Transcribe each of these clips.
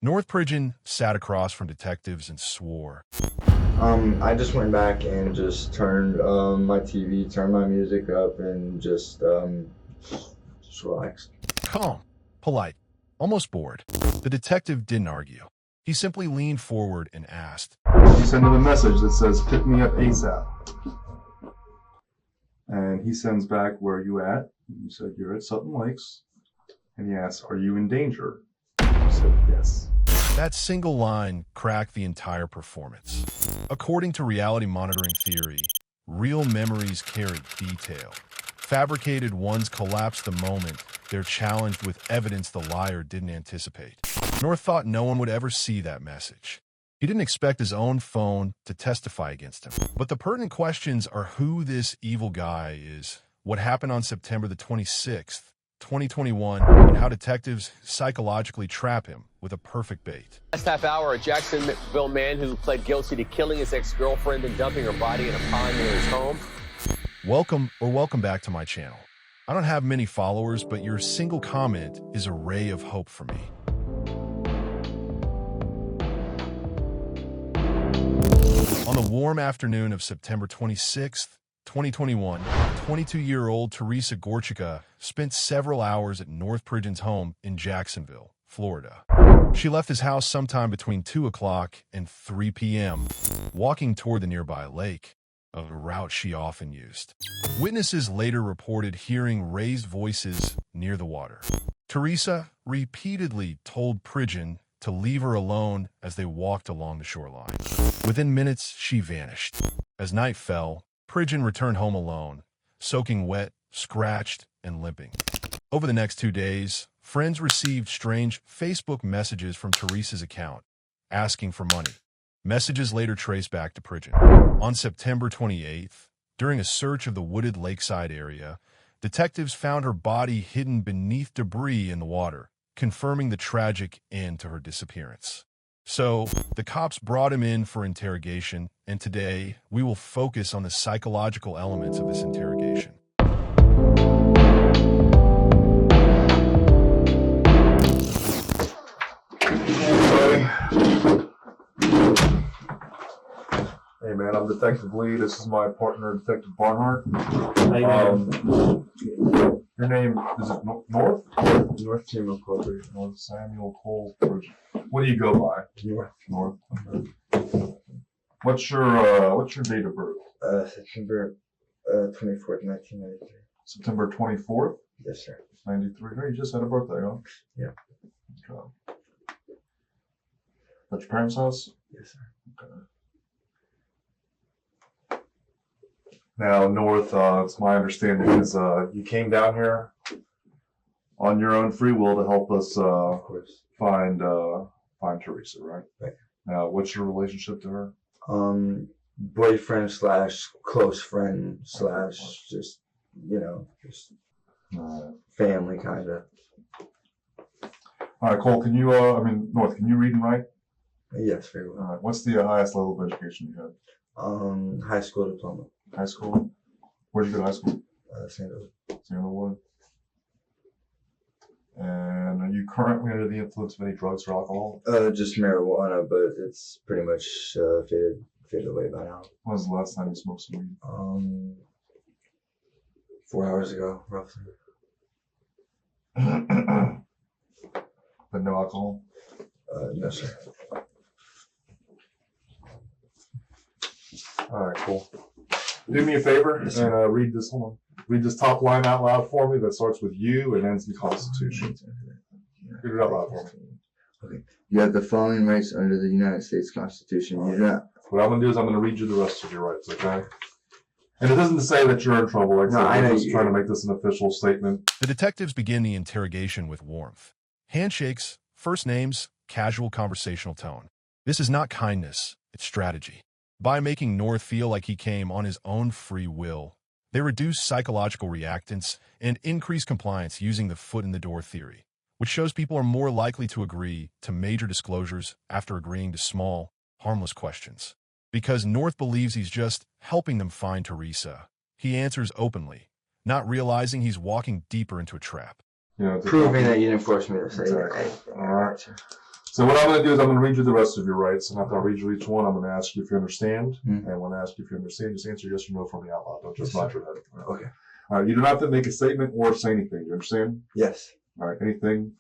North Pridgen sat across from detectives and swore. I just went back and just turned my TV, turned my music up, and just relaxed. Calm, polite, almost bored. The detective didn't argue. He simply leaned forward and asked, You send him a message that says, pick me up ASAP. And he sends back, where are you at? You said, you're at Sutton Lakes. And he asks, are you in danger? You said, yes. That single line cracked the entire performance. According to reality monitoring theory, real memories carry detail. Fabricated ones collapse the moment they're challenged with evidence the liar didn't anticipate. North thought no one would ever see that message. He didn't expect his own phone to testify against him. But the pertinent questions are who this evil guy is, what happened on September the 26th, 2021, and how detectives psychologically trap him with a perfect bait. Last half hour, a Jacksonville man who pled guilty to killing his ex-girlfriend and dumping her body in a pond near his home. Welcome back to my channel. I don't have many followers, but your single comment is a ray of hope for me. On the warm afternoon of September 26th, 2021, 22-year-old Teresa Gorchika spent several hours at North Pridgen's home in Jacksonville, Florida. She left his house sometime between 2 o'clock and 3 p.m., walking toward the nearby lake, a route she often used. Witnesses later reported hearing raised voices near the water. Teresa repeatedly told Pridgen to leave her alone as they walked along the shoreline. Within minutes, she vanished. As night fell, Pridgen returned home alone, soaking wet, scratched, and limping. Over the next 2 days, friends received strange Facebook messages from Teresa's account, asking for money. Messages later traced back to Pridgen. On September 28th, during a search of the wooded lakeside area, detectives found her body hidden beneath debris in the water, confirming the tragic end to her disappearance. So, the cops brought him in for interrogation, and today we will focus on the psychological elements of this interrogation. Hey man, I'm Detective Lee. This is my partner, Detective Barnhart. Your name is it North? North Samuel Cole. North Samuel Cole. What do you go by? North. Okay. What's your date of birth? September 24th, 1993. September 24th? Yes, sir. 93. No, you just had a birthday, huh? Yeah. Okay. At your parents' house? Yes, sir. Okay. Now, North, it's my understanding is you came down here on your own free will to help us Of course. find Teresa, right? Right. Now, what's your relationship to her? Boyfriend slash close friend slash just, just family kind of. All right, Cole, can you, North, can you read and write? Yes, very well. All right, what's the highest level of education you had? High school diploma. High school? Where'd you go to high school? Sandalwood. Sandalwood. And are you currently under the influence of any drugs or alcohol? Just marijuana, but it's pretty much faded away by now. When was the last time you smoked some weed? 4 hours ago, roughly. But no alcohol? No, sir. All right, cool. Do me a favor and read this. Hold on. Read this top line out loud for me that starts with you and ends in Constitution. Read it out loud for me. Okay. You have the following rights under the United States Constitution. You do not. What I'm going to do is I'm going to read you the rest of your rights, okay? And it doesn't say that you're in trouble. Like No, I know I'm just trying to make this an official statement. The detectives begin the interrogation with warmth. Handshakes, first names, casual conversational tone. This is not kindness, it's strategy. By making North feel like he came on his own free will, they reduce psychological reactance and increase compliance using the foot-in-the-door theory, which shows people are more likely to agree to major disclosures after agreeing to small, harmless questions. Because North believes he's just helping them find Teresa, he answers openly, not realizing he's walking deeper into a trap. Proving that you didn't force me to say Exactly. that. All right. So what I'm going to do is I'm going to read you the rest of your rights, and after I read you each one, I'm going to ask you if you understand. And when I ask you if you understand, just answer yes or no for me out loud. Don't just nod your head. Okay. All right. You don't have to make a statement or say anything. You understand? Yes. All right. Anything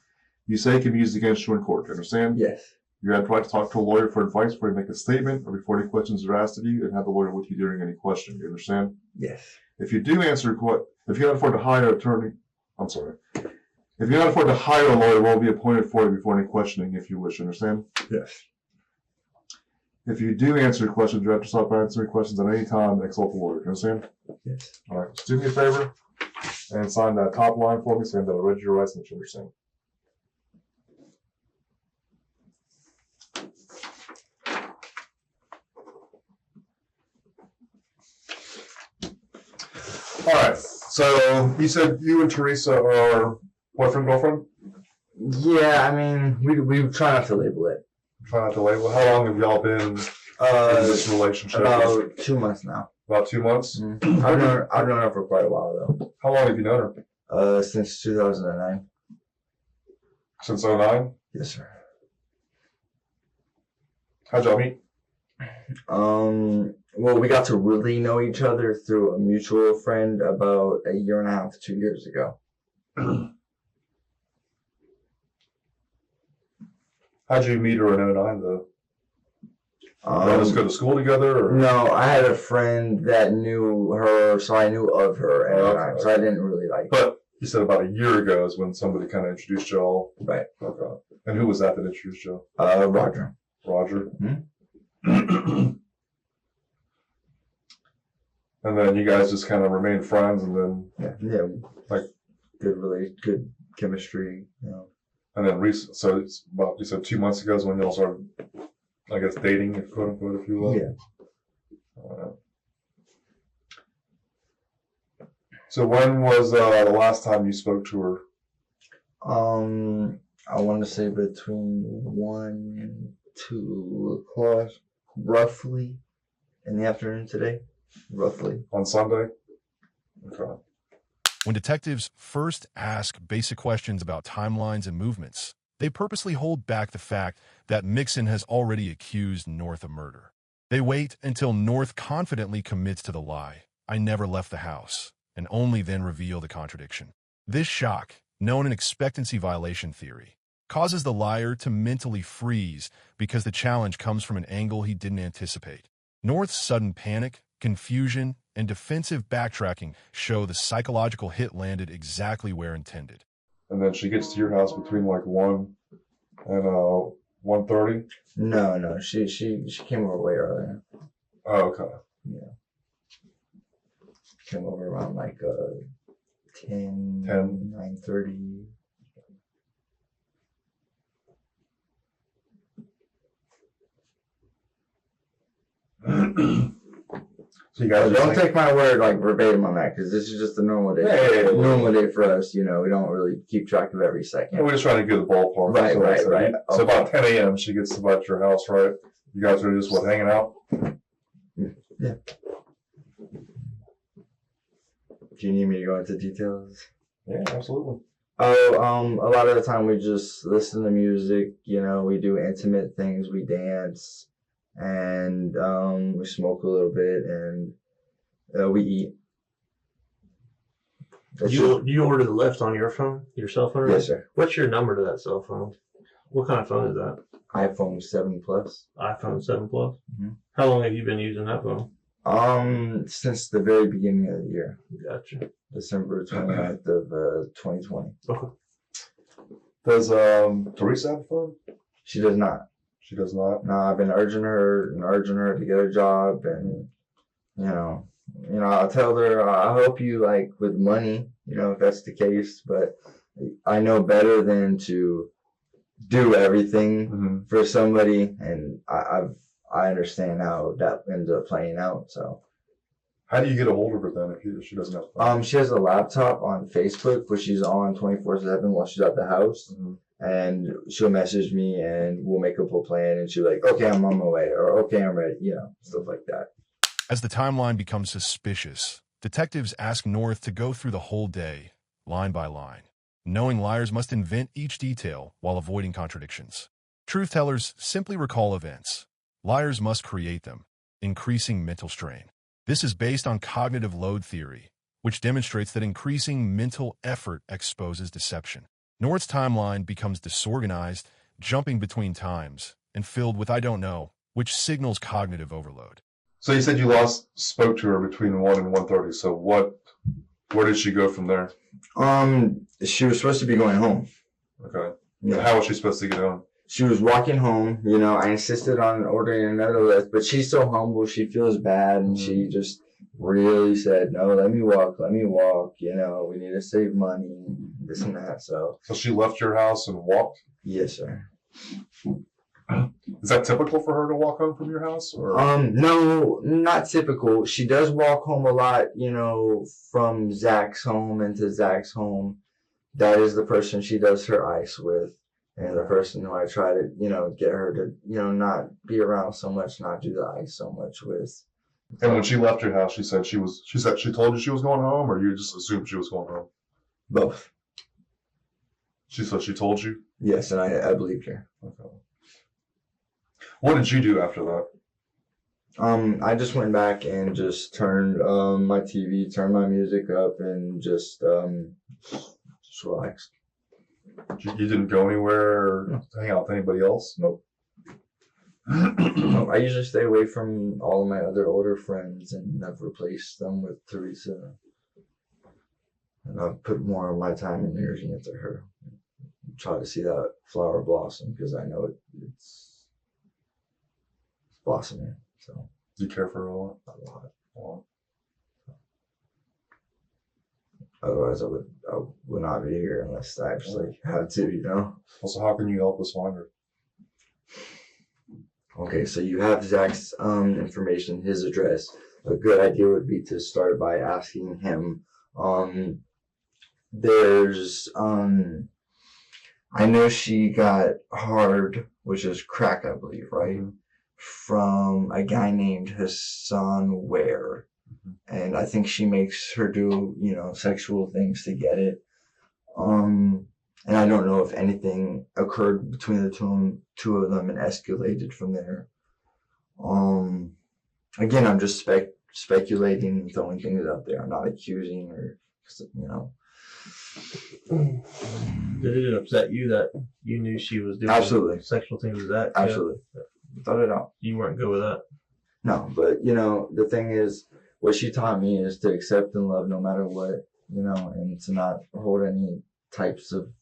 you say can be used against you in court. You understand? Yes. You have the right to talk to a lawyer for advice before you make a statement or before any questions are asked of you, and have the lawyer with you during any question. You understand? Yes. If you do answer, if you can't afford to hire an attorney, I'm sorry. If you can't afford to hire a lawyer, will be appointed for you before any questioning, if you wish. Understand? Yes. If you do answer questions, you have to stop answering questions at any time and consult the lawyer. You understand? Yes. All right. Just do me a favor and sign that top line for me, saying that I read your rights and that you understand. All right. So you said you and Teresa are boyfriend, girlfriend? Yeah, I mean, we try not to label it. Try not to label. How long have y'all been in this relationship? About 2 months now. About 2 months? Mm-hmm. I've known her for quite a while, though. How long have you known her? Since 2009. Since 2009? Yes, sir. How'd y'all meet? Well, we got to really know each other through a mutual friend about 1.5 to 2 years ago. How'd you meet her in 2009, though? Y'all just go to school together? Or? No, I had a friend that knew her, so I knew of her at 2009, so I didn't really like her. But you said about 1 year ago is when somebody kind of introduced y'all. Right. Okay. And who was that introduced y'all? Roger. Roger? Mm-hmm. And then you guys just kind of remained friends, and then Yeah, like good chemistry, you know. And then so it's about, you said 2 months ago is when y'all started, I guess, dating, if quote unquote, if you will. Yeah. So when was the last time you spoke to her? I want to say between 1 and 2 o'clock, roughly, in the afternoon today. Roughly. On Sunday? Okay. When detectives first ask basic questions about timelines and movements, they purposely hold back the fact that Mixon has already accused North of murder. They wait until North confidently commits to the lie, "I never left the house," and only then reveal the contradiction. This shock, known in expectancy violation theory, causes the liar to mentally freeze because the challenge comes from an angle he didn't anticipate. North's sudden panic, confusion, and defensive backtracking show the psychological hit landed exactly where intended. And then she gets to your house between like 1 and 1:30? No, she came over way earlier. Oh, okay. Yeah. Came over around like 10, 9:30. So you guys don't take my word like verbatim on that, because this is just a normal day. Yeah. Normal day for us, you know. We don't really keep track of every second. We're just trying to get the ballpark. Right. So about 10 a.m. she gets about your house, right? You guys are just hanging out? Yeah. Do you need me to go into details? Yeah, absolutely. Oh, a lot of the time we just listen to music, you know, we do intimate things, we dance, and we smoke a little bit, and we eat. You order the Lyft on your phone, your cell phone? Yes, sir. What's your number to that cell phone? What kind of phone is that? iPhone 7 Plus. iPhone 7 Plus? Mm-hmm. How long have you been using that phone? Since the very beginning of the year. Gotcha. December 29th of 2020. Okay. Does Teresa have a phone? She does not. She does not? No, I've been urging her to get a job, and you know, I'll tell her I'll help you like with money, you know, if that's the case, but I know better than to do everything for somebody, and I understand how that ends up playing out. So how do you get a hold of her then if she doesn't have a phone? she has a laptop on Facebook, but she's on 24/7 while she's at the house. And she'll message me and we'll make up a plan, and she'll be like, okay, I'm on my way, or okay, I'm ready, you know, stuff like that. As the timeline becomes suspicious, detectives ask North to go through the whole day, line by line, knowing liars must invent each detail while avoiding contradictions. Truth tellers simply recall events. Liars must create them, increasing mental strain. This is based on cognitive load theory, which demonstrates that increasing mental effort exposes deception. North's timeline becomes disorganized, jumping between times, and filled with I don't know, which signals cognitive overload. So you said you last spoke to her between 1 and 1:30. So where did she go from there? She was supposed to be going home. Okay. Yeah. How was she supposed to get home? She was walking home, you know, I insisted on ordering another lift, but she's so humble, she feels bad, and she just really said, no, let me walk, you know, we need to save money, this and that, so. So she left your house and walked? Yes, sir. Is that typical for her to walk home from your house? Or? No, not typical. She does walk home a lot, you know, from Zach's home into Zach's home. That is the person she does her ice with. And the person who I try to, you know, get her to, you know, not be around so much, not do the ice so much with. And when she left your house, she said she told you she was going home, or you just assumed she was going home? Both. She said she told you? Yes, and I believed her. Okay. What did you do after that? I just went back and just turned my TV, turned my music up, and just relaxed. You didn't go anywhere or hang out with anybody else? Nope. I usually stay away from all of my other older friends and I've replaced them with Teresa. And I've put more of my time and energy into her. Try to see that flower blossom because I know it's blossoming. So You care for her a lot? a lot. Otherwise, I would not be here unless I actually had to, you know. Also, how can you help us find her? Okay, so you have Zach's information, his address. A good idea would be to start by asking him. There's I know she got hard, which is crack, I believe, right? From a guy named Hassan Ware. And I think she makes her do, you know, sexual things to get it. And I don't know if anything occurred between the two of them and escalated from there. Again, I'm just speculating and throwing things out there. I'm not accusing or, you know. Did it upset you that you knew she was doing Absolutely. sexual things with that? Absolutely. Thought it out. You weren't good with that? No, but, you know, the thing is, what she taught me is to accept and love no matter what, you know, and to not hold any types of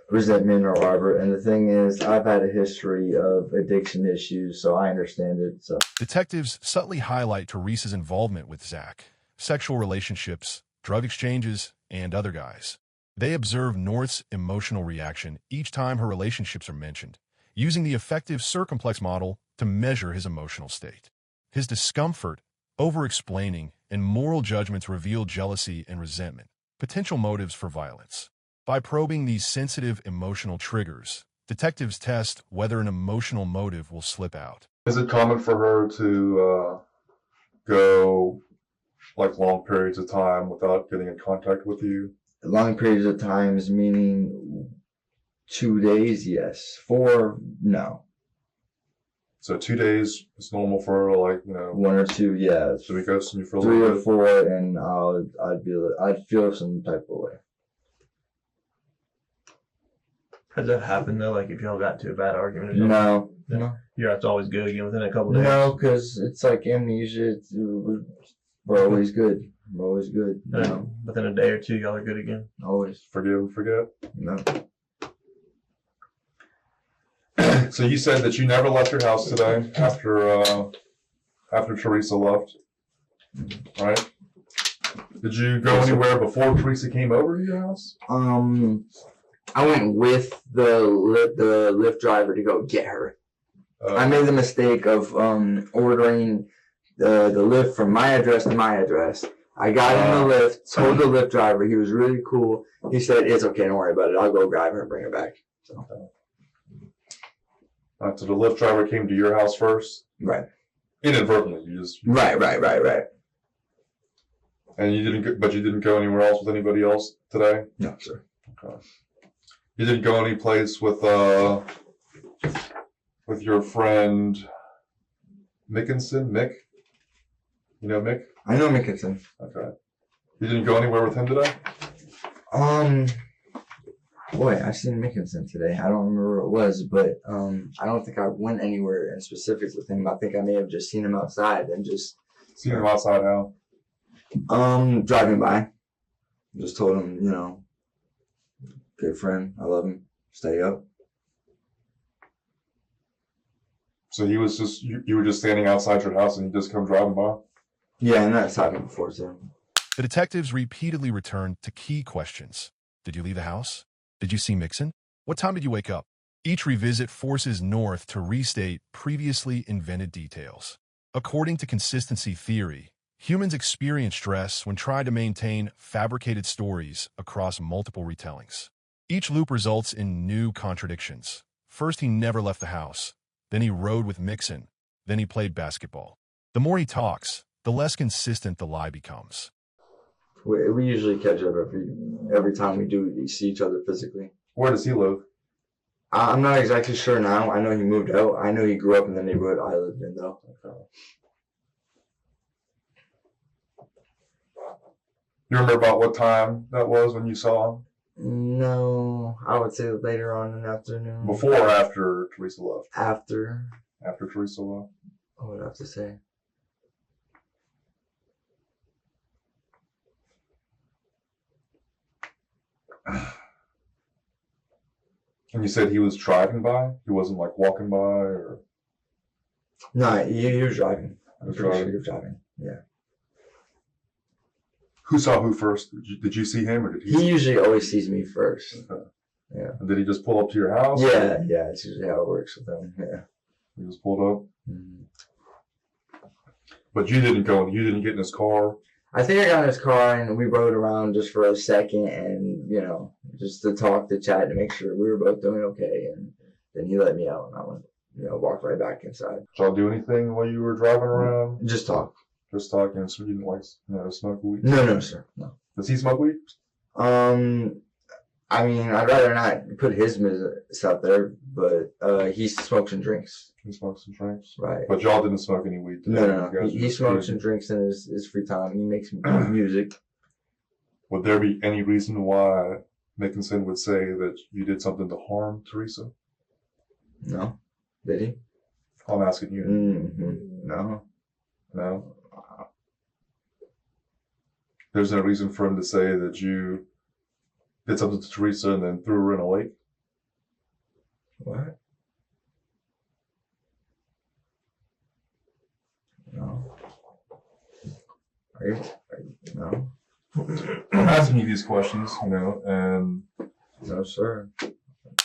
resentment or whatever. And the thing is, I've had a history of addiction issues, so I understand it. So Detectives subtly highlight Teresa's involvement with Zach, sexual relationships, drug exchanges, and other guys. They observe North's emotional reaction each time her relationships are mentioned, using the effective circumplex model to measure his emotional state. His discomfort, over-explaining, and moral judgments reveal jealousy and resentment, potential motives for violence. By probing these sensitive emotional triggers, detectives test whether an emotional motive will slip out. Is it common for her to go like long periods of time without getting in contact with you? long periods of times, meaning 2 days, yes. 4, no. So 2 days is normal for her, like, 1 or 2, yeah. So we ghosting you for a 3 little or bit. 4, and I'd feel some type of way. Has that happened though? Like if y'all got to a bad argument or something? No. You're it's always good again within a couple days. No, because it's like amnesia. We're always good. We're always good. And No, within a day or two, y'all are good again. always. Forgive and forget. No. So you said that you never left your house today after Teresa left, right? Did you go anywhere before Teresa came over to your house? I went with the Lyft driver to go get her. I made the mistake of ordering the Lyft from my address to my address. I got in the Lyft, told the Lyft driver, he was really cool. He said, "It's okay, don't worry about it. I'll go grab her and bring her back." So, So the Lyft driver came to your house first? right. Inadvertently, you just... Right. And you didn't go anywhere else with anybody else today? No, sir. Okay. You didn't go any place with with your friend Mickinson? Mick? You know Mick? I know Mickinson. Okay. You didn't go anywhere with him today? Boy, I seen Mickinson today. I don't remember what it was, but I don't think I went anywhere in specific with him. I think I may have just seen him outside and just Seen him outside how? driving by. Just told him, you know, good friend, I love him. Stay up. So he was just, you were just standing outside your house and he just come driving by? Yeah, and that's happened before too. The detectives repeatedly returned to key questions. Did you leave the house? Did you see Mixon? What time did you wake up? Each revisit forces North to restate previously invented details. According to consistency theory, humans experience stress when trying to maintain fabricated stories across multiple retellings. Each loop results in new contradictions. First, he never left the house. Then he rode with Mixon. Then he played basketball. The more he talks, the less consistent the lie becomes. We usually catch up every time we see each other physically. Where does he live? I'm not exactly sure now. I know he moved out. I know he grew up in the neighborhood I lived in, though. You remember about what time that was when you saw him? No, I would say later on in the afternoon. Before or after Teresa left? After, After Teresa left. I would have to say. And you said he was driving by? He wasn't like walking by or? No, he was driving. I'm Was pretty sure driving. he was driving. Yeah. Who saw who first? Did you see him or did he? He usually always sees me first. Okay. Yeah. And did he just pull up to your house? Yeah, yeah. It's usually how it works with him. Yeah. He just pulled up. Mhm. But you didn't go. You didn't get in his car. I think I got in his car and we rode around just for a second and, you know, just to talk, to chat, to make sure we were both doing okay. And then he let me out and I went, you know, walked right back inside. Did y'all do anything while you were driving around? Just talk. Just talking. So you didn't like, smoke weed? No, sir. No. Does he smoke weed? I mean, I'd rather not put his business out there, but he smokes and drinks. He smokes and drinks. Right. But y'all didn't smoke any weed today. No. You guys were He just smokes cruising. and drinks in his free time. He makes music. Would there be any reason why Mickinson would say that you did something to harm Teresa? No. Did he? I'm asking you. No. No? There's no reason for him to say that you did something to Teresa and then threw her in a lake? What? No. No. I'm asking you these questions, and No, sir.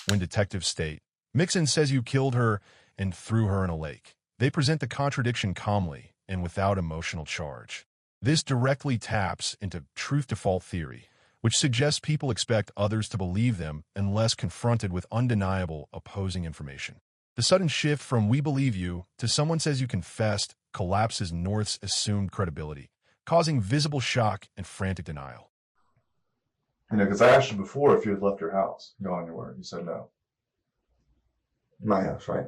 When detectives state, Mixon says you killed her and threw her in a lake. They present the contradiction calmly and without emotional charge. This directly taps into truth-to-fault theory, which suggests people expect others to believe them unless confronted with undeniable opposing information. The sudden shift from "we believe you" to "someone says you confessed" collapses North's assumed credibility, causing visible shock and frantic denial. because I asked you before if you had left your house, gone anywhere. You said no. My house, right?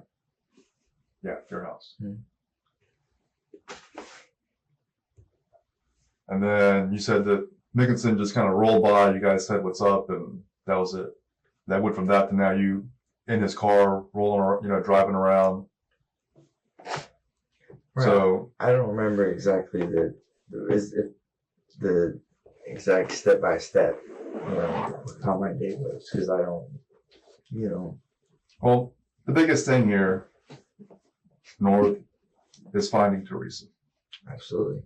Yeah, your house. Hmm. And then you said that Mickinson just kind of rolled by. You guys said what's up, and that was it. That went from that to now you in his car, rolling, driving around. Right. So I don't remember exactly the exact step by step, how my day was, because I don't, well, the biggest thing here, North, is finding Teresa. Absolutely.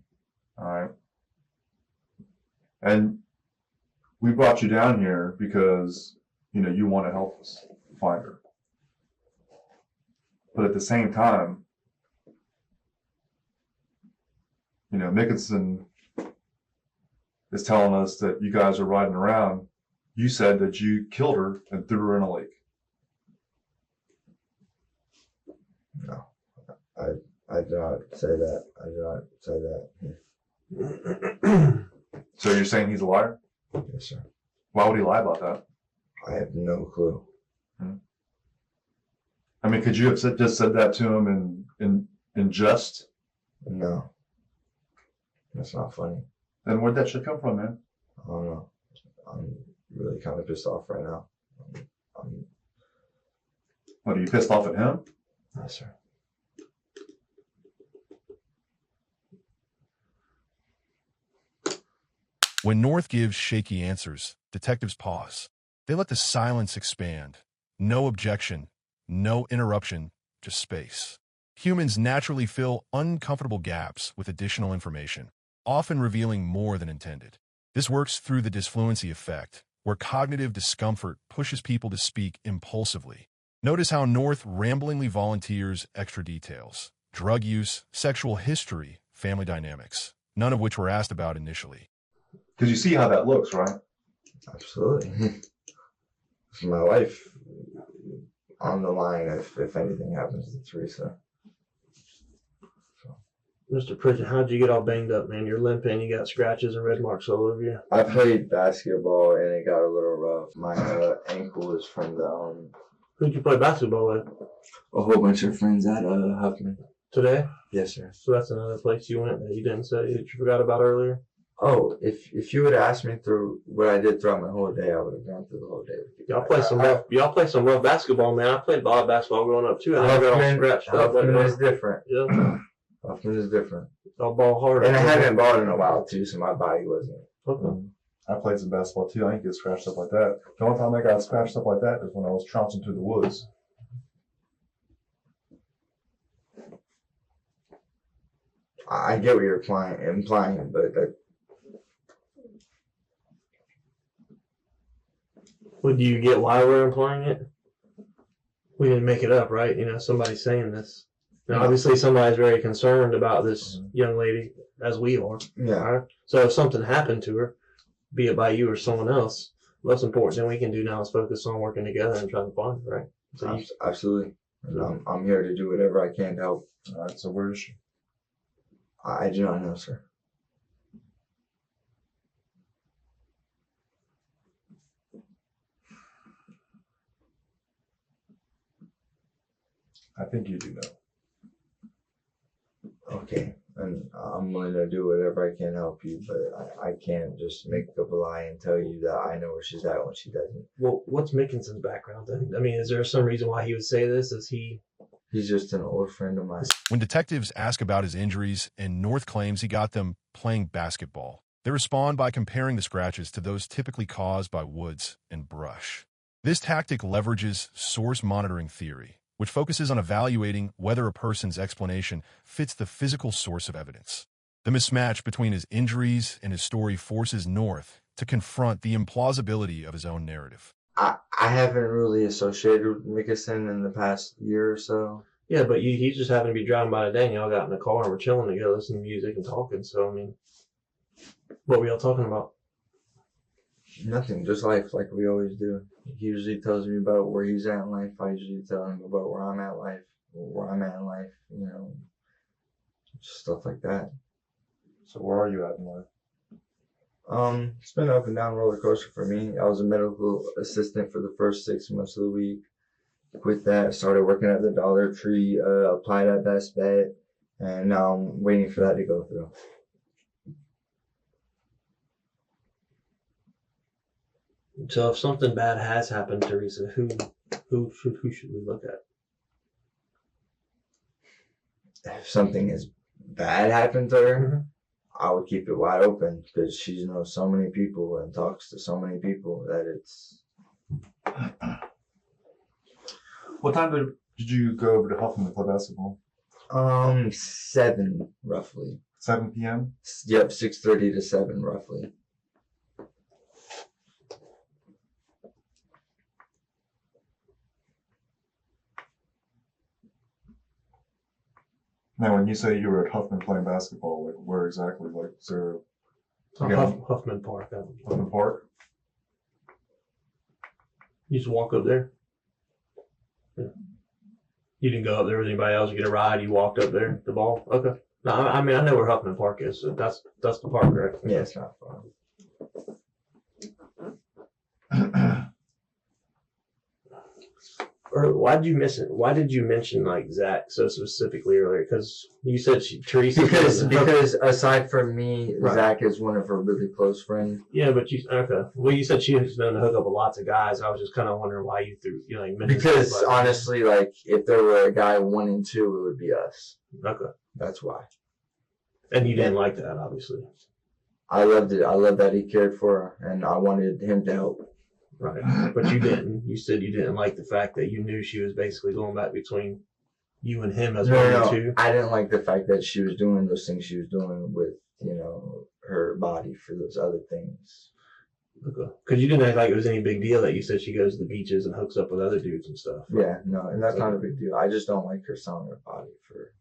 All right. And we brought you down here because, you want to help us find her. But at the same time, Mickinson is telling us that you guys are riding around. You said that you killed her and threw her in a lake. No, I do not say that. I do not say that. So you're saying he's a liar? Yes, sir. Why would he lie about that? I have no clue. I mean, could you have just said that to him in jest? No. That's not funny. Then where'd that shit come from, man? I don't know. I'm really kind of pissed off right now. What, are you pissed off at him? Yes, sir. When North gives shaky answers, detectives pause. They let the silence expand. No objection, no interruption, just space. Humans naturally fill uncomfortable gaps with additional information, often revealing more than intended. This works through the disfluency effect, where cognitive discomfort pushes people to speak impulsively. Notice how North ramblingly volunteers extra details: drug use, sexual history, family dynamics, none of which were asked about initially. Because you see how that looks, right? Absolutely. It's my life on the line if anything happens to Teresa. Mr. Pridgen, how'd you get all banged up, man? You're limping, you got scratches and red marks all over you. I played basketball and it got a little rough. My ankle is from the Who'd you play basketball with? a whole bunch of friends at Huffman. Today? Yes, sir. So that's another place you went that you didn't say, that you forgot about earlier? Oh, if you would ask me through what I did throughout my whole day, I would have gone through the whole day with you. Y'all play some rough basketball, man. I played a lot of basketball growing up too. And I got all scratched up. Huffman is different. Yeah. Huffman is different. I'll ball hard. And I haven't balled in a while too, so my body wasn't. Okay. I played some basketball too. I didn't get scratched up like that. The only time I got scratched up like that is when I was trouncing through the woods. I get what you're implying, but Well, do you get why we're implying it? We didn't make it up, right? You know, somebody's saying this. Now, obviously, somebody's very concerned about this young lady, as we are. yeah. Right? So if something happened to her, be it by you or someone else, most important thing we can do now is focus on working together and trying to find her, right? So Absolutely. And I'm here to do whatever I can to help. All right, so where is she? I do not know, sir. I think you do know. Okay. And I'm willing to do whatever I can to help you, but I can't just make up a lie and tell you that I know where she's at when she doesn't. Well, what's Mickinson's background then? I mean, is there some reason why he would say this? He's just an old friend of mine. When detectives ask about his injuries and North claims he got them playing basketball, they respond by comparing the scratches to those typically caused by woods and brush. This tactic leverages source monitoring theory, which focuses on evaluating whether a person's explanation fits the physical source of evidence. The mismatch between his injuries and his story forces North to confront the implausibility of his own narrative. I haven't really associated with Mickelson in the past year or so. Yeah, but he's just happened to be driving by today and y'all got in the car and we're chilling together, listening to music and talking. So, I mean, what were y'all talking about? Nothing, just life like we always do. He usually tells me about where he's at in life. I usually tell him about where I'm at in life, you know, just stuff like that. So where are you at in life? It's been an up and down roller coaster for me. I was a medical assistant for the first 6 months of the week. Quit that, started working at the Dollar Tree, applied at Best Bet, and now I'm waiting for that to go through. So if something bad has happened to Teresa, who should we look at? If something is bad happened to her, I would keep it wide open because she knows so many people and talks to so many people that it's. What time did you go over to Huffman to play basketball? 7 roughly. 7 p.m.? Yep, 6:30 to 7 roughly. Now, when you say you were at Huffman playing basketball, like where exactly? Like, is there Huffman Park. Huffman Park? You just walk up there. Yeah. You didn't go up there with anybody else. You get a ride. You walked up there. The ball. Okay. No, I mean I know where Huffman Park is. So that's the park, right? Yeah, it's not far. Or why did you mention like Zach so specifically earlier? Because you said Teresa. Because aside from me, Right. Zach is one of her really close friends. Yeah, but well, you said she has been to hook up with lots of guys. I was just kind of wondering why you mentioned Because stuff, honestly, like if there were a guy 1 and 2, it would be us. Okay. That's why. And you didn't like that, obviously. I loved it. I loved that he cared for her, and I wanted him to help. Right. But you didn't. You said you didn't like the fact that you knew she was basically going back between you and him as one two. I didn't like the fact that she was doing those things she was doing with, her body for those other things. Okay. Because you didn't act like it was any big deal that you said she goes to the beaches and hooks up with other dudes and stuff. Yeah, no, and that's not a big deal. I just don't like her selling her body for.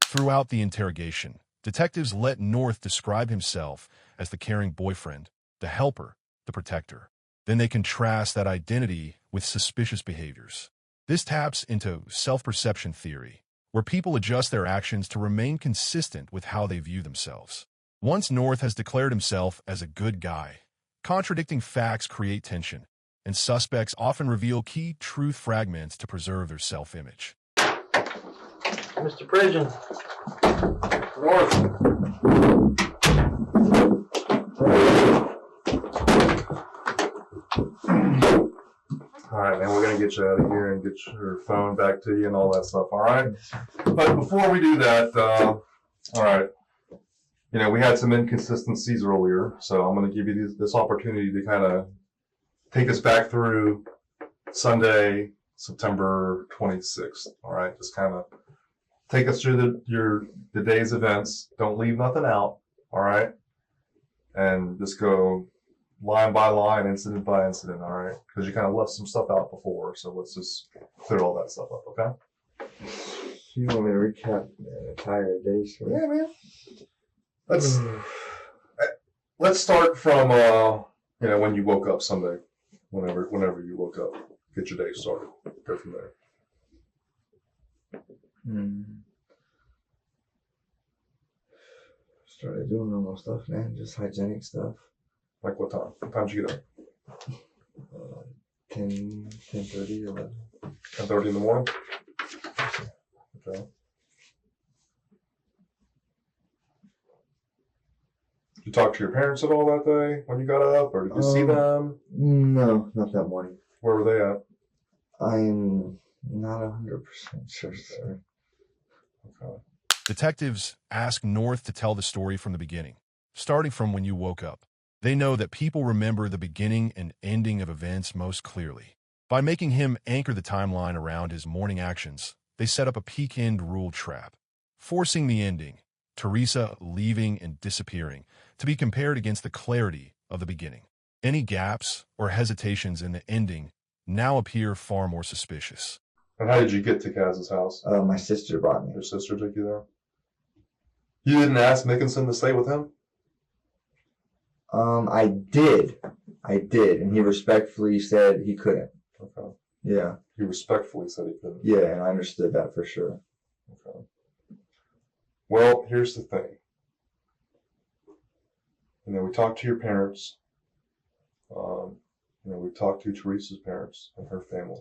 Throughout the interrogation, detectives let North describe himself as the caring boyfriend, the helper, the protector. Then they contrast that identity with suspicious behaviors. This taps into self-perception theory, where people adjust their actions to remain consistent with how they view themselves. Once North has declared himself as a good guy, contradicting facts create tension, and suspects often reveal key truth fragments to preserve their self-image. Mr. Pridgen. All right, man, we're going to get you out of here and get your phone back to you and all that stuff, all right? But before we do that, all right, we had some inconsistencies earlier, so I'm going to give you this opportunity to kind of take us back through Sunday, September 26th, all right? Just kind of take us through the day's events. Don't leave nothing out, all right? And just go line by line, incident by incident, all right? Because you kind of left some stuff out before, so let's just clear all that stuff up, okay? You want me to recap the entire day? So Yeah, man. Let's start from when you woke up Sunday, whenever you woke up, get your day started. Go from there. Started doing normal stuff, man. Just hygienic stuff. Like what time? What time did you get up? 10:30, 11. 10:30 in the morning? Okay. Did you talk to your parents at all that day when you got up, or did you see them? No, not that morning. Where were they at? I'm not 100% sure, sir. Okay. Detectives ask North to tell the story from the beginning, starting from when you woke up. They know that people remember the beginning and ending of events most clearly. By making him anchor the timeline around his morning actions, they set up a peak-end rule trap, forcing the ending, Teresa leaving and disappearing, to be compared against the clarity of the beginning. Any gaps or hesitations in the ending now appear far more suspicious. And how did you get to Kaz's house? My sister brought me. Your sister took you there? You didn't ask Mickinson to stay with him? I did, and he respectfully said he couldn't. Okay. Yeah. He respectfully said he couldn't. Yeah, and I understood that for sure. Okay. Well, here's the thing. We talked to your parents. We talked to Teresa's parents and her family.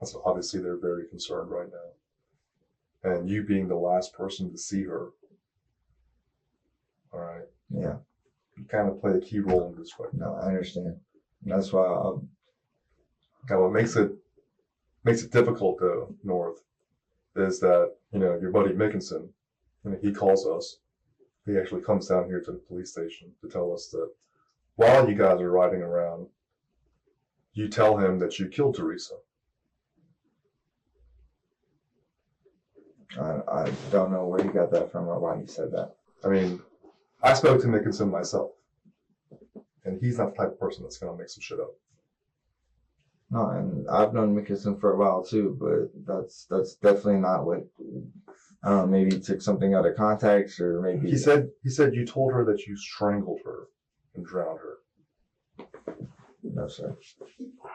That's obviously they're very concerned right now. And you being the last person to see her. All right. Yeah. You kind of play a key role in this right now. No, I understand. And that's why Now, what makes it difficult though, North, is that your buddy Mickinson, he calls us. He actually comes down here to the police station to tell us that while you guys are riding around, you tell him that you killed Teresa. I don't know where he got that from or why he said that. I mean, I spoke to Mickinson myself, and he's not the type of person that's going to make some shit up. No, and I've known Mickinson for a while too, but that's definitely not what. I don't know. Maybe he took something out of context, or maybe He said you told her that you strangled her and drowned her. No, sir.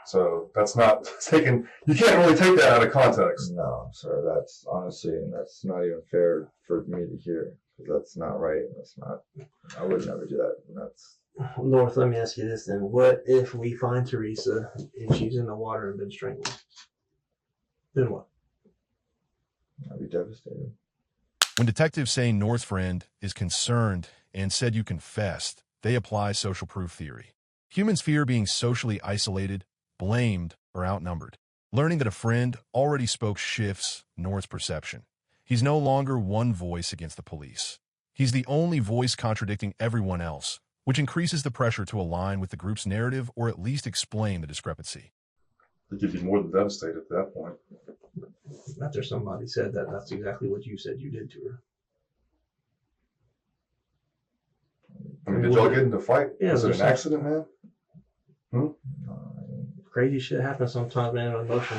So that's not taken. You can't really take that out of context. No, sir. That's honestly, and that's not even fair for me to hear. Because that's not right. That's not. I would never do that. And that's. North, let me ask you this then. What if we find Teresa and she's in the water and been strangled? Then what? I'd be devastated. When detectives say North's friend is concerned and said you confessed, they apply social proof theory. Humans fear being socially isolated, blamed, or outnumbered. Learning that a friend already spoke shifts North's perception. He's no longer one voice against the police. He's the only voice contradicting everyone else, which increases the pressure to align with the group's narrative or at least explain the discrepancy. I think you'd be more than devastated at that point. After somebody said that, that's exactly what you said you did to her. I mean, did y'all get into a fight? Yeah, was it there's an accident, man? Crazy shit happens sometimes, man. Emotion,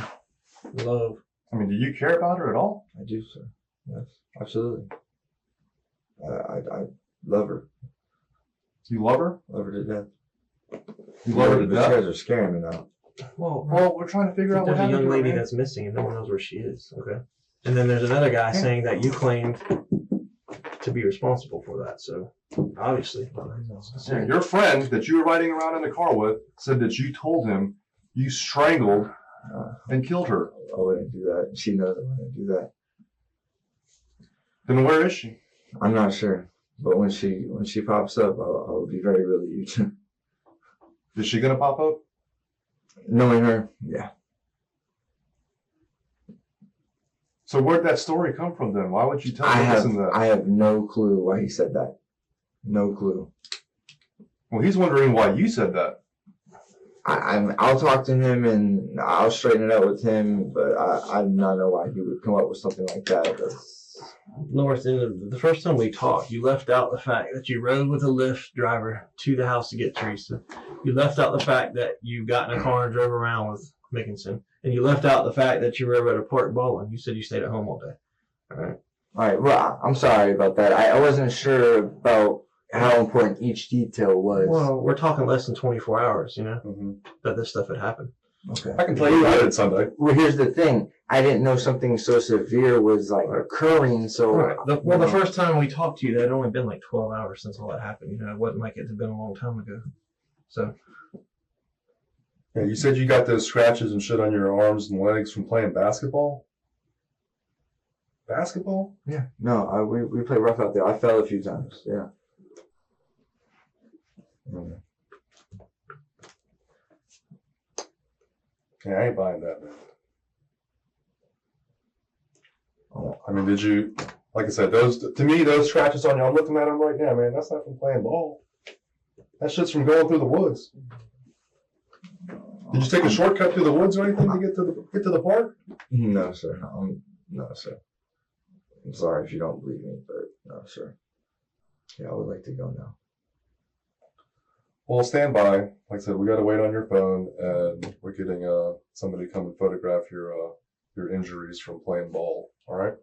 love. I mean, do you care about her at all? I do, sir. Yes, absolutely. I love her. Do you love her? Love her to death. You love her to But death? you guys are scaring me now. Well, We're trying to figure out what there's a happened. young to her, lady man. that's missing and no one knows where she is. Okay. And then there's another guy saying that you claimed to be responsible for that. So obviously, Yeah, your friend that you were riding around in the car with said that you told him you strangled and killed her. I wouldn't do that. She knows I wouldn't do that. Then where is she? I'm not sure. But when she pops up, I'll be very relieved. Is she gonna pop up? Knowing her, yeah. So where'd that story come from then? Why would you tell I Dickinson that? have no clue why he said that. No clue. Well, he's wondering why you said that. I'll talk to him and I'll straighten it out with him, but I do not know why he would come up with something like that. North, in the first time we talked, you left out the fact that you rode with a Lyft driver to the house to get Teresa. You left out the fact that you got in a car and drove around with Mickinson. And you left out the fact that you were over at a park bowling. You said you stayed at home all day. All right. All right. Well, I'm sorry about that. I wasn't sure about how important each detail was. Well, we're talking less than 24 hours, Mm-hmm. that this stuff had happened. Okay. I can tell you I did Sunday. Well, here's the thing. I didn't know something so severe was like occurring. So, Right. The first time we talked to you, that had only been like 12 hours since all that happened. It wasn't like it had been a long time ago. So, Yeah, you said you got those scratches and shit on your arms and legs from playing basketball? Basketball? yeah. No, we played rough out there. I fell a few times. Yeah. Yeah, I ain't buying that, man. Oh. I mean, did you, like I said, to me, those scratches on you, I'm looking at them right now, man, that's not from playing ball. That shit's from going through the woods. Did you take a shortcut through the woods or anything to get to the park? No, sir. No, sir. I'm sorry if you don't believe me, but no, sir. Yeah, I would like to go now. Well, stand by. Like I said, we got to wait on your phone, and we're getting somebody to come and photograph your injuries from playing ball. All right.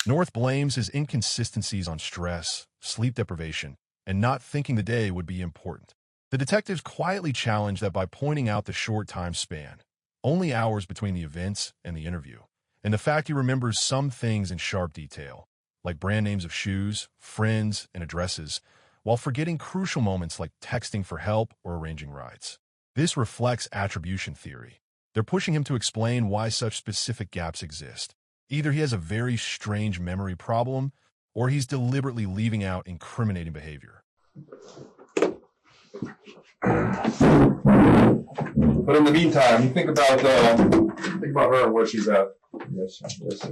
North blames his inconsistencies on stress, sleep deprivation, and not thinking the day would be important. The detectives quietly challenge that by pointing out the short time span, only hours between the events and the interview, and the fact he remembers some things in sharp detail, like brand names of shoes, friends, and addresses, while forgetting crucial moments like texting for help or arranging rides. This reflects attribution theory. They're pushing him to explain why such specific gaps exist. Either he has a very strange memory problem, or he's deliberately leaving out incriminating behavior. But in the meantime, you think about her and where she's at. Yes, sir. Yes, sir.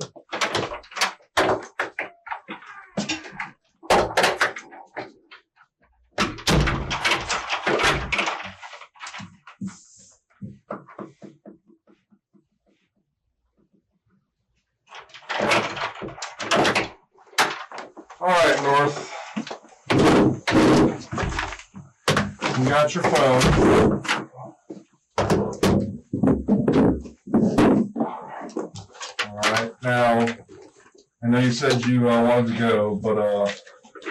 All right, North. You got your phone. All right. Now, I know you said you wanted to go, but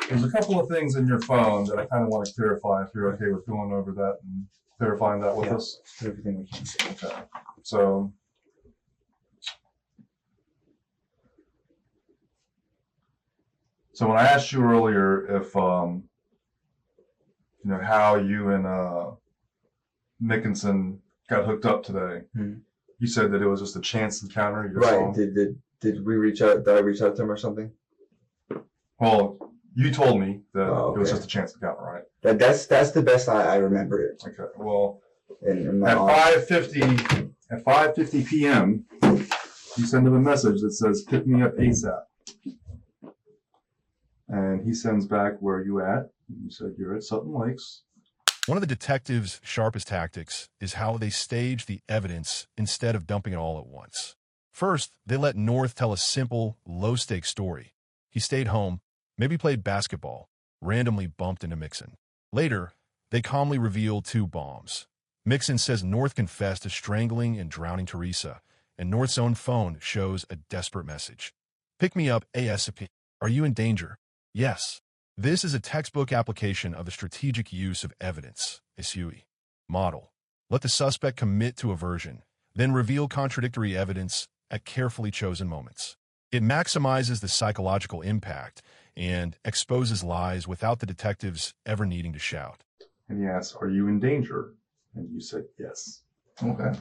there's a couple of things in your phone that I kind of want to clarify. If you're okay with going over that and clarifying that with us. Everything we can. Okay. So. So when I asked you earlier if, how you and Mickinson got hooked up today, You said that it was just a chance encounter. You just saw Right. him. Did we reach out? Did I reach out to him or something? Well, you told me that Oh, it was okay. just a chance encounter, right? That's the best I remember it. Okay. Well, In my at office. 5:50 p.m., you send him a message that says, "Pick me up ASAP." And he sends back, "Where are you at?" And you said, "You're at Sutton Lakes." One of the detectives' sharpest tactics is how they stage the evidence instead of dumping it all at once. First, they let North tell a simple, low-stakes story. He stayed home, maybe played basketball, randomly bumped into Mixon. Later, they calmly reveal 2 bombs. Mixon says North confessed to strangling and drowning Teresa, and North's own phone shows a desperate message. "Pick me up ASAP. Are you in danger?" Yes. This is a textbook application of the strategic use of evidence, SUE model. Let the suspect commit to a version, then reveal contradictory evidence at carefully chosen moments. It maximizes the psychological impact and exposes lies without the detectives ever needing to shout. And he asks, "Are you in danger?" And you said, "Yes." Okay.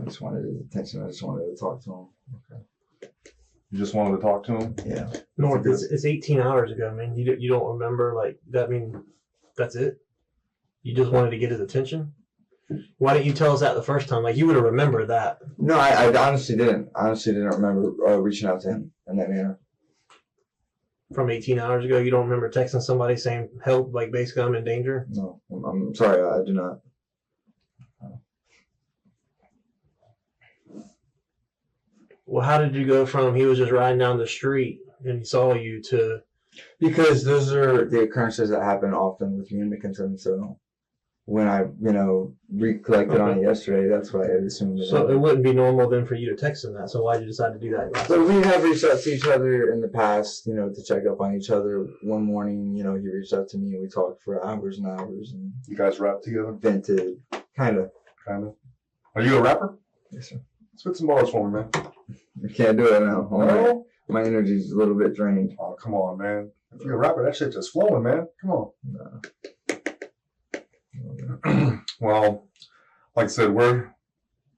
I just wanted his attention. I just wanted to talk to him. Okay. You just wanted to talk to him? Yeah. North, it's 18 hours ago, man. You don't remember, like, that mean that's it? You just wanted to get his attention? Why didn't you tell us that the first time? Like, you would have remembered that. No, I honestly didn't. I honestly didn't remember reaching out to him in that manner. From 18 hours ago, you don't remember texting somebody saying, help, like, basically, I'm in danger? No, I'm sorry. I do not. Well, how did you go from he was just riding down the street and he saw you to... Because those are the occurrences that happen often with me and Dickinson. So when I, recollected on it yesterday, that's what I had assumed. So it wouldn't be normal then for you to text him that. So why did you decide to do that? So we have reached out to each other in the past, to check up on each other. One morning, he reached out to me and we talked for hours and hours and You guys rap together? vented. Kind of. Kind of. Are you a rapper? Yes, sir. Spit some bars for me, man. I can't do it now. No? My energy's a little bit drained. Oh, come on, man. If you're a rapper, that shit just flowing, man. Come on. No. Well, like I said, we're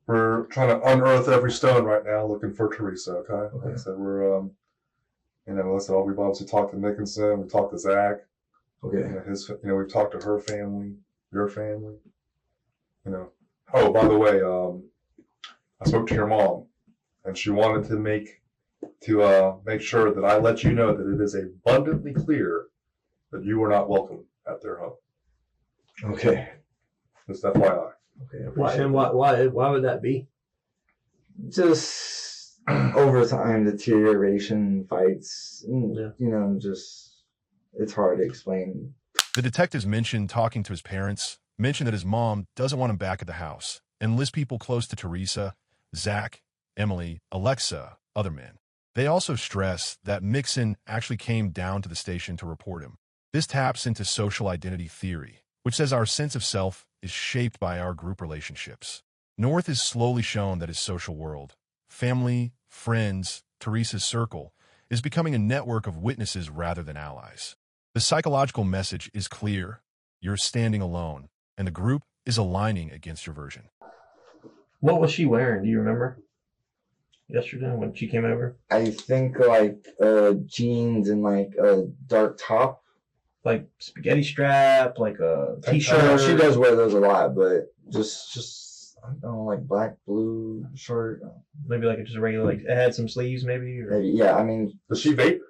trying to unearth every stone right now, looking for Teresa. Okay. Like I said, we're listen. We've obviously talked to Nickinson. We talked to Zach. Okay. We've talked to her family, your family. Oh, by the way, I spoke to your mom, and she wanted to make sure that I let you know that it is abundantly clear that you are not welcome at their home. Okay. Just FYI. Okay. Why would that be? Just over time, deterioration, fights. Yeah. It's hard to explain. The detectives mentioned talking to his parents, mentioned that his mom doesn't want him back at the house, and lists people close to Teresa, Zach, Emily, Alexa, other men. They also stress that Mixon actually came down to the station to report him. This taps into social identity theory, which says our sense of self is shaped by our group relationships. North is slowly shown that his social world, family, friends, Teresa's circle, is becoming a network of witnesses rather than allies. The psychological message is clear. You're standing alone, and the group is aligning against your version. What was she wearing? Do you remember? Yesterday when she came over? I think jeans and a dark top. Like spaghetti strap, like a t-shirt. She does wear those a lot, but just I don't know, like black, blue shirt. Maybe like just a regular, like it had some sleeves, maybe. Or... Maybe, yeah. I mean, Does she vape?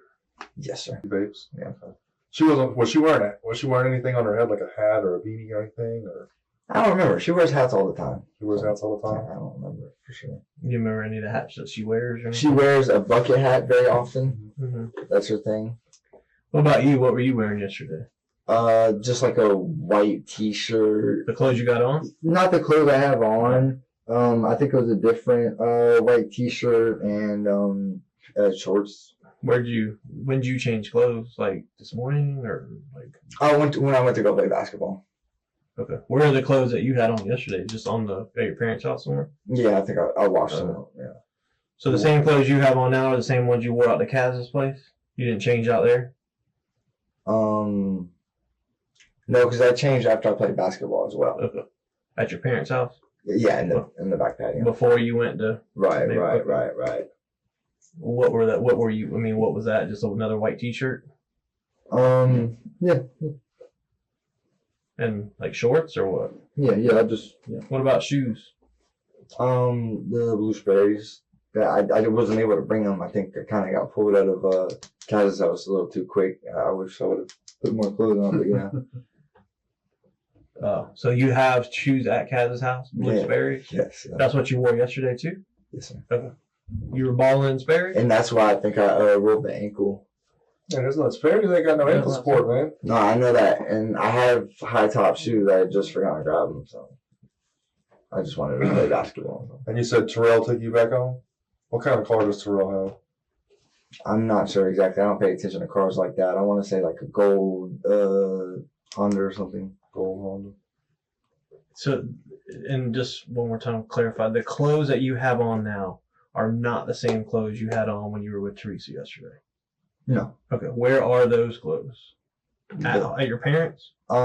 yes, sir. She vapes. Yeah. She wasn't. Was she wearing anything on her head, like a hat or a beanie or anything? Or I don't remember. She wears hats all the time. she wears hats all the I time? don't remember for sure. You remember any of the hats that she wears? Or She wears a bucket hat very often. Mm-hmm. That's her thing. What about you? What were you wearing yesterday? Just like a white t-shirt. The clothes you got on? Not the clothes I have on. I think it was a different white t-shirt and shorts. When did you change clothes? Like this morning or like? When I went to go play basketball. Okay. Where are the clothes that you had on yesterday? Just on at your parents' house somewhere? Yeah, I think I washed them. Yeah. So the same clothes you have on now are the same ones you wore out to Kaz's place? You didn't change out there? No, because I changed after I played basketball as well. Okay. At your parents' house? Yeah, in the back patio. Before you went to Right. what were you? I mean, what was that? Just another white T-shirt Yeah. and like shorts or what? Yeah. What about shoes? The blue Sperry's. I wasn't able to bring them. I think I kind of got pulled out of Kaz's house a little too quick. I wish I would have put more clothes on, but yeah. Oh, so you have shoes at Kaz's house, blue Sperry? Yes. That's what you wore yesterday too? Yes, sir. Okay. You were balling in Sperry? And that's why I think I rolled the ankle. Yeah, there's no Sperry. They got no ankle support, man. No, I know that, and I have high top shoes. I just forgot to grab them, so I just wanted to play basketball. And you said Terrell took you back home? What kind of car does Terrell have? I'm not sure exactly. I don't pay attention to cars like that. I want to say like a gold Honda or something. Gold Honda. So, and just one more time, clarify, the clothes that you have on now are not the same clothes you had on when you were with Teresa yesterday. No. Okay, where are those clothes? At your parents'? I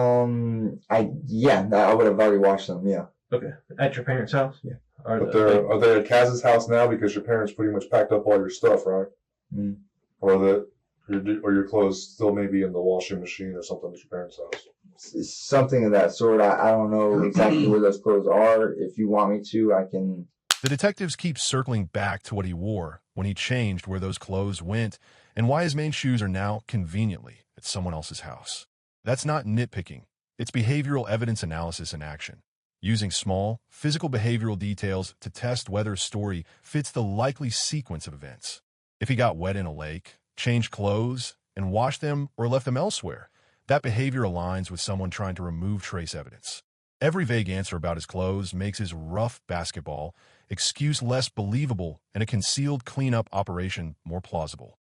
would have already washed them. Yeah. Okay, at your parents' house? Yeah. But are they at Kaz's house now because your parents pretty much packed up all your stuff, right? Mm. Or your clothes still may be in the washing machine or something at your parents' house? Something of that sort. I don't know exactly where those clothes are. If you want me to, I can. The detectives keep circling back to what he wore when he changed, where those clothes went, and why his main shoes are now conveniently at someone else's house. That's not nitpicking. It's behavioral evidence analysis in action, using small, physical behavioral details to test whether a story fits the likely sequence of events. If he got wet in a lake, changed clothes, and washed them or left them elsewhere, that behavior aligns with someone trying to remove trace evidence. Every vague answer about his clothes makes his rough basketball excuse less believable and a concealed cleanup operation more plausible.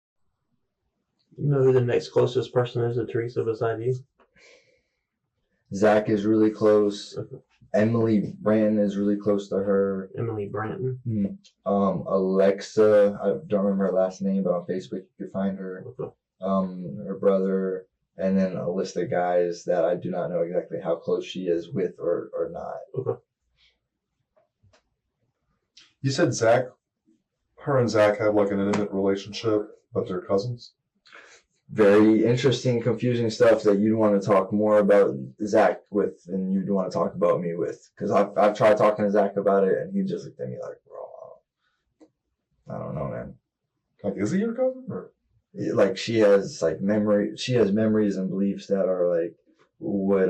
You know who the next closest person is to Teresa beside you? Zach is really close. Okay. Emily Brandon is really close to her. Emily Branton. Alexa, I don't remember her last name, but on Facebook you can find her. Okay. Her brother, and then a list of guys that I do not know exactly how close she is with or not. Okay. You said her and Zach have like an intimate relationship, but they're cousins? Very interesting, confusing stuff that you'd want to talk more about Zach with than you'd want to talk about me with. Because I've tried talking to Zach about it, and he just looked at me like, bro, I don't know, man. Like, is he your cousin? Or? Like, she has memories and beliefs that are like, would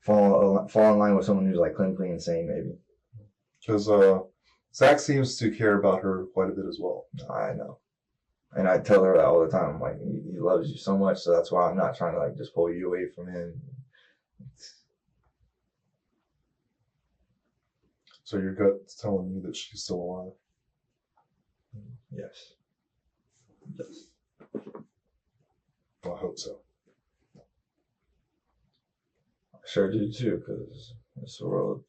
fall in line with someone who's like clinically insane, maybe. Because Zach seems to care about her quite a bit as well. I know. And I tell her that all the time. Like, he loves you so much, so that's why I'm not trying to like just pull you away from him. So your gut's telling you that she's still alive? Yes. Well, I hope so. I sure do too, because it's the world.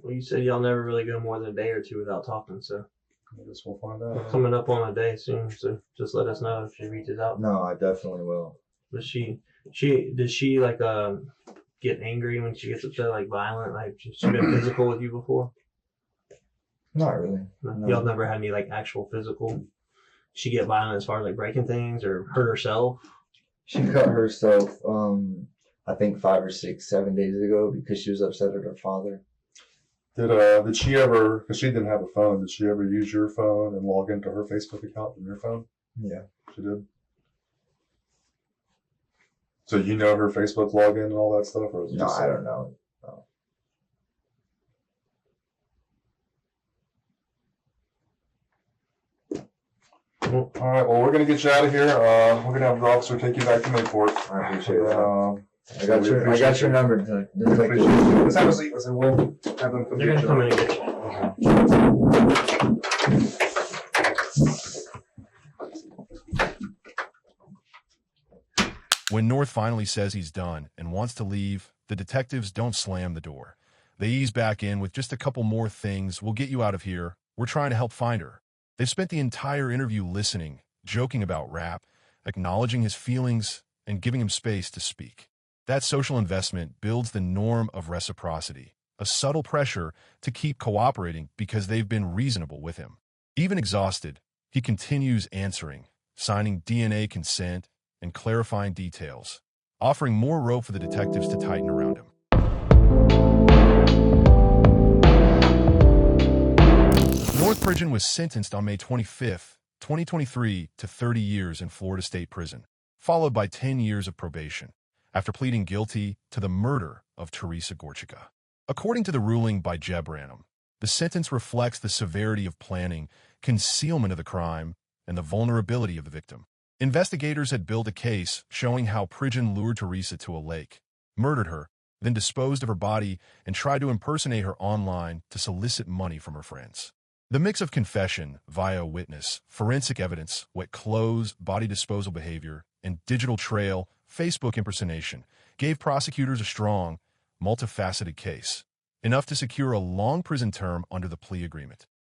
Well, you said y'all never really go more than a day or two without talking, so I guess we'll find we're out. coming up on a day soon, so just let us know if she reaches out. No, I definitely will. Does she like get angry when she gets upset, like violent? Like she been physical with you before? Not really. No. Y'all never had any like actual physical? She get violent as far as like breaking things or hurt herself? She cut herself, I think 5 or 6, 7 days ago because she was upset at her father. Did she ever, because she didn't have a phone, did she ever use your phone and log into her Facebook account from your phone? Yeah. She did? So you know her Facebook login and all that stuff? Or is it No, just I don't know. No. All right, well, we're going to get you out of here. We're going to have the officer take you back to Mayport. I appreciate that. I We got appreciate your you. number. Appreciate you. Let's have a seat. We'll have them come They're get gonna you. come in and get you. When North finally says he's done and wants to leave, the detectives don't slam the door. They ease back in with just a couple more things. We'll get you out of here. We're trying to help find her. They've spent the entire interview listening, joking about rap, acknowledging his feelings, and giving him space to speak. That social investment builds the norm of reciprocity, a subtle pressure to keep cooperating because they've been reasonable with him. Even exhausted, he continues answering, signing DNA consent and clarifying details, offering more rope for the detectives to tighten around him. North Pridgen was sentenced on May 25, 2023 to 30 years in Florida State Prison, followed by 10 years of probation, after pleading guilty to the murder of Teresa Gorczyca. According to the ruling by Jeb Branham, the sentence reflects the severity of planning, concealment of the crime, and the vulnerability of the victim. Investigators had built a case showing how Pridgen lured Teresa to a lake, murdered her, then disposed of her body and tried to impersonate her online to solicit money from her friends. The mix of confession via a witness, forensic evidence, wet clothes, body disposal behavior, and digital trail, Facebook impersonation gave prosecutors a strong, multifaceted case, enough to secure a long prison term under the plea agreement.